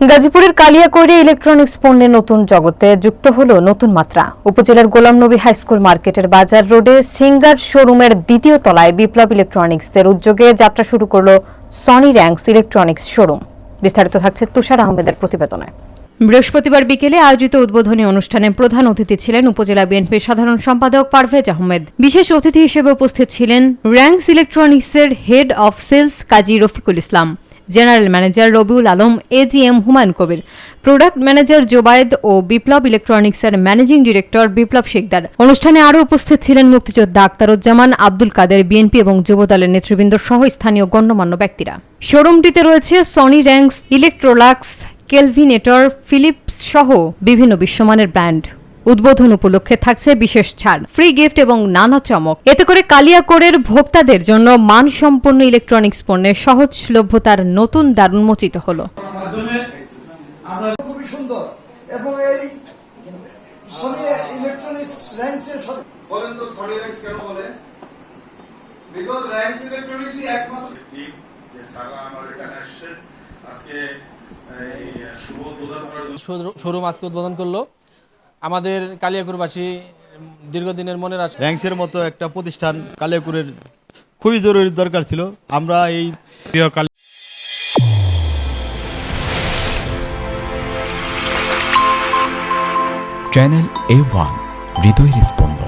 গাজীপুরের কালিয়াকৈরে ইলেকট্রনিক্স পণ্যের নতুন জগতে যুক্ত হলো নতুন মাত্রা। উপজেলার গোলাম নবী হাই স্কুল মার্কেটের বাজার রোডে সিঙ্গার শোরুমের দ্বিতীয় তলায় বিপ্লব ইলেকট্রনিক্সের উদ্যোগে যাত্রা শুরু করল সনি র্যাঙ্কস ইলেকট্রনিক্স শোরুম। বিস্তারিত থাকছে তুষার আহমেদের প্রতিবেদনে। বৃহস্পতিবার বিকেলে আয়োজিত উদ্বোধনী অনুষ্ঠানে প্রধান অতিথি ছিলেন উপজেলা বিএনপির সাধারণ সম্পাদক পারভেজ আহমেদ। বিশেষ অতিথি হিসেবে উপস্থিত ছিলেন র্যাঙ্কস ইলেকট্রনিক্সের head of sales Kazi Rafiqul Islam, general manager Rabiul Alam, AGM Humayun Kabir, product manager Zobayed ও বিপ্লব ইলেকট্রনিক্সের ম্যানেজিং ডিরেক্টর বিপ্লব শিকদার। অনুষ্ঠানে আরও উপস্থিত ছিলেন মুক্তিযোদ্ধা আক্তারুজ্জামান, আব্দুল কাদের, বিএনপি এবং যুবদলের নেতৃবৃন্দ সহ স্থানীয় গণ্যমান্য ব্যক্তিরা। শোরুমটিতে রয়েছে সনি র্যাঙ্কস, ইলেকট্রোলাক্স, কেলভিনেটর, ফিলিপস সহ বিভিন্ন বিশ্বমানের ব্র্যান্ড। উদ্বোধন উপলক্ষে থাকছে বিশেষ ছাড়, ফ্রি গিফট এবং নানা চমক। এতে করে কালিয়াকৈরের ভোক্তাদের জন্য মানসম্পন্ন ইলেকট্রনিক্স পণ্যের সহজলভ্যতার নতুন দ্বার উন্মোচিত হলো। খুবই সুন্দর এবং এই সনি ইলেকট্রনিক্স র্যাঙ্কসের বলেন তো সনি র্যাঙ্কস কেন বলে? বিকজ র্যাঙ্কস ইলেকট্রনিক্সই একমাত্র টিম যে সারা আমাদের এখানে আসছে আজকে এই শুভ উদ্বোধন করার জন্য শোরুম আজকে উদ্বোধন করলো। আমাদের কালিয়াকৈরবাসী দীর্ঘদিনের মনের আশা। র্যাঙ্কসের মতো একটা প্রতিষ্ঠান কালিয়াকৈরের খুবই জরুরি দরকার ছিল। আমরা এই প্রিয় চ্যানেল A1 হৃদয়ের স্পন্দন।